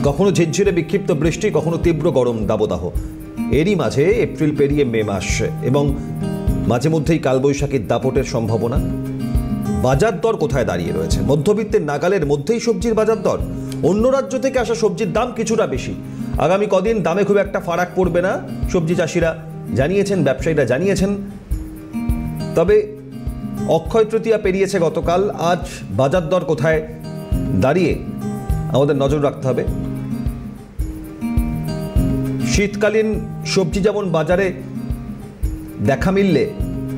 কখনো ঝিরঝিরে বিক্ষিপ্ত বৃষ্টি, কখনো তীব্র গরম দাবদাহ। এরই মাঝে এপ্রিল পেরিয়ে মে মাস এবং মাঝে মধ্যেই কালবৈশাখীর দাপটের সম্ভাবনা। বাজার দর কোথায় দাঁড়িয়ে রয়েছে? মধ্যবিত্তের নাগালের মধ্যেই সবজির বাজার দর। অন্য রাজ্য থেকে আসা সবজির দাম কিছুটা বেশি। আগামী কদিন দামে খুব একটা ফারাক পড়বে না, সবজি চাষিরা জানিয়েছেন, ব্যবসায়ীরা জানিয়েছেন। তবে অক্ষয় তৃতীয়া পেরিয়েছে গতকাল, আজ বাজার দর কোথায় দাঁড়িয়ে আমাদের নজর রাখতে হবে। শীতকালীন সবজি যেমন বাজারে দেখা মিললে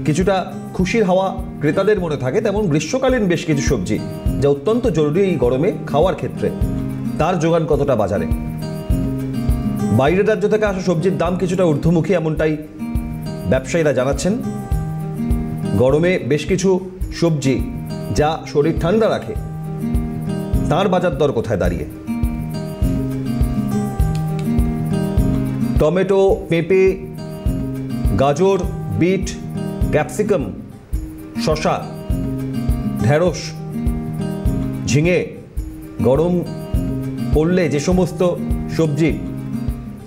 কিছুটা খুশির হাওয়া ক্রেতাদের মনে থাকে, তেমন গ্রীষ্মকালীন বেশ কিছু সবজি যা অত্যন্ত জরুরি এই গরমে খাওয়ার ক্ষেত্রে, তার যোগান কতটা বাজারে। বাইরের রাজ্য থেকে আসা সবজির দাম কিছুটা ঊর্ধ্বমুখী, এমনটাই ব্যবসায়ীরা জানাচ্ছেন। গরমে বেশ কিছু সবজি যা শরীর ঠান্ডা রাখে, তার বাজার দর কোথায় দাঁড়িয়ে। টমেটো, পেঁপে, গাজর, বিট, ক্যাপসিকাম, শসা, ঢেঁড়স, ঝিঙে, গরম পড়লে যে সমস্ত সবজি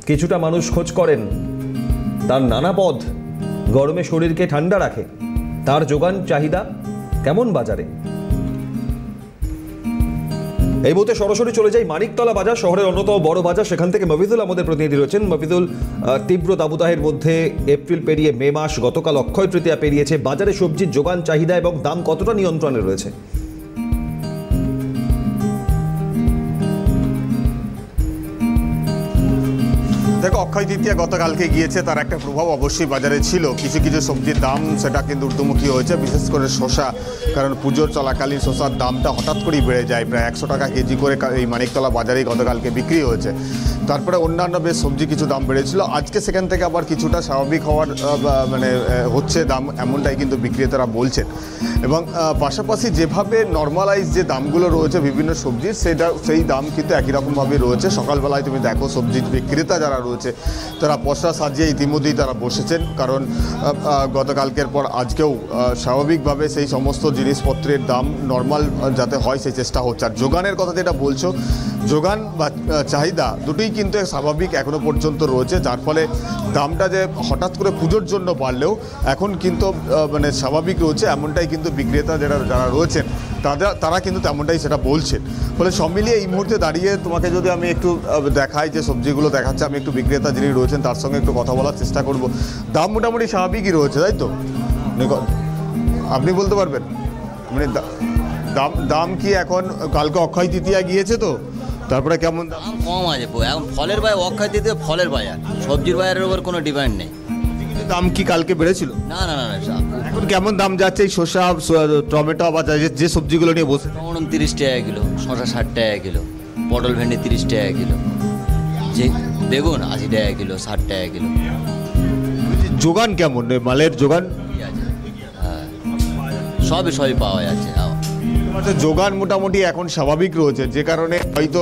কিছুটা মানুষ খোঁজ করেন, তার নানা পদ গরমে শরীরকে ঠান্ডা রাখে, তার যোগান চাহিদা কেমন বাজারে। এই মুহূর্তে সরাসরি চলে যাই মানিকতলা বাজার, শহরের অন্যতম বড় বাজার। সেখান থেকে মফিজুল আমাদের প্রতিনিধি রয়েছেন। মফিজুল, তীব্র দাবদাহের মধ্যে এপ্রিল পেরিয়ে মে মাস, গতকাল অক্ষয় তৃতীয়া পেরিয়েছে, বাজারে সবজির যোগান চাহিদা এবং দাম কতটা নিয়ন্ত্রণে রয়েছে? দেখো, অক্ষয় তৃতীয়া গতকালকে গিয়েছে, তার একটা প্রভাব অবশ্যই বাজারে ছিল। কিছু কিছু সবজির দাম সেটা কিন্তু ঊর্ধ্বমুখী হয়েছে, বিশেষ করে শসা। কারণ পুজোর চলাকালীন শসার দামটা হঠাৎ করেই বেড়ে যায়, প্রায় 100 টাকা কেজি করে এই মানিকতলা বাজারেই গতকালকে বিক্রি হয়েছে। তারপরে অন্যান্য বেশ সবজি কিছু দাম বেড়েছিল। আজকে সেখান থেকে আবার কিছুটা স্বাভাবিক হওয়ার হচ্ছে দাম, এমনটাই কিন্তু বিক্রেতারা বলছেন। এবং পাশাপাশি যেভাবে নর্মালাইজ যে দামগুলো রয়েছে বিভিন্ন সবজির, সেই দাম কিন্তু একই রকমভাবে রয়েছে। সকালবেলায় তুমি দেখো সবজির বিক্রেতা যারা রয়েছে তারা পসরা সাজিয়ে ইতিমধ্যেই তারা বসেছেন, কারণ গতকালকের পর আজকেও স্বাভাবিকভাবে সেই সমস্ত জিনিসপত্রের দাম নর্মাল যাতে হয় সেই চেষ্টা হচ্ছে। আর যোগানের কথা যেটা বলছো, যোগান বা চাহিদা দুটোই কিন্তু স্বাভাবিক এখনো পর্যন্ত রয়েছে, যার ফলে দামটা যে হঠাৎ করে পুজোর জন্য বাড়লেও এখন কিন্তু স্বাভাবিক রয়েছে, এমনটাই কিন্তু বিক্রেতা যারা রয়েছেন তারা কিন্তু তেমনটাই সেটা বলছেন। ফলে সব মিলিয়ে এই মুহূর্তে দাঁড়িয়ে তোমাকে যদি আমি একটু দেখাই যে সবজিগুলো দেখাচ্ছে, আমি একটু বিক্রেতা যিনি রয়েছেন তার সঙ্গে একটু কথা বলার চেষ্টা করব। দাম মোটামুটি স্বাভাবিকই রয়েছে, তাই তো? আপনি বলতে পারবেন দাম কি এখন? কালকে অক্ষয় তৃতীয়া গিয়েছে, তো তারপরে কেমন দাম? কম আছে এখন ফলের বাজার, অক্ষয় তৃতীয়া ফলের বাজার, সবজির বাজারের উপর কোনো ডিমান্ড নেই। দাম কি কালকে বেড়েছিল? না না না, এখন কেমন দাম যাচ্ছে এই শসা, টমেটো বা যে সবজিগুলো নিয়ে বসে? টমেটো 30 টাকা কিলো, শসা 60 টাকা কিলো, পটল ভেন্ডি 30 টাকা কিলো, যে বেগুন 80 টাকা কিলো, 60 টাকা কিলো। যোগান কেমন, মালের যোগান? হ্যাঁ, সবই পাওয়া যাচ্ছে। যোগান মোটামুটি এখন স্বাভাবিক রয়েছে, যে কারণে হয়তো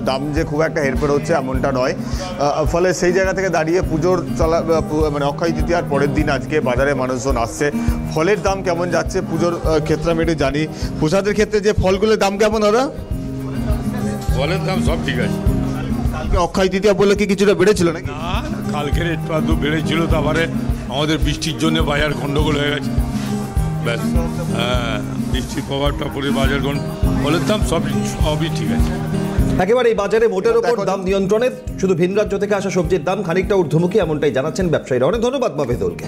দাম যে খুব একটা হেরফের হচ্ছে এমনটা নয়। ফলে সেই জায়গা থেকে দাঁড়িয়ে পুজোর অক্ষয় তৃতীয়ার পরের দিন আজকে বাজারে মানুষজন আসছে। ফলের দাম কেমন যাচ্ছে পুজোর ক্ষেত্রে আমি একটু জানি। প্রসাদের ক্ষেত্রে যে ফলগুলোর দাম কেমন দাদা? ফলের দাম সব ঠিক আছে। কালকে অক্ষয় তৃতীয়া বলে কি কিছুটা বেড়েছিল নাকি? না, কালকের একটু আধটু বেড়েছিল, তারপরে আমাদের বৃষ্টির জন্য বাজার গন্ডগোল হয়ে গেছে। ব্যাস, হ্যাঁ, বৃষ্টির প্রভাবটা পড়ে বাজার ফলের দাম সবই ঠিক আছে। একেবারে এই বাজারে মোটের ওপর দাম নিয়ন্ত্রণের, শুধু ভিন রাজ্য থেকে আসা সবজির দাম খানিকটা ঊর্ধ্বমুখী, এমনটাই জানাচ্ছেন ব্যবসায়ীরা। অনেক ধন্যবাদ মফিজুলকে।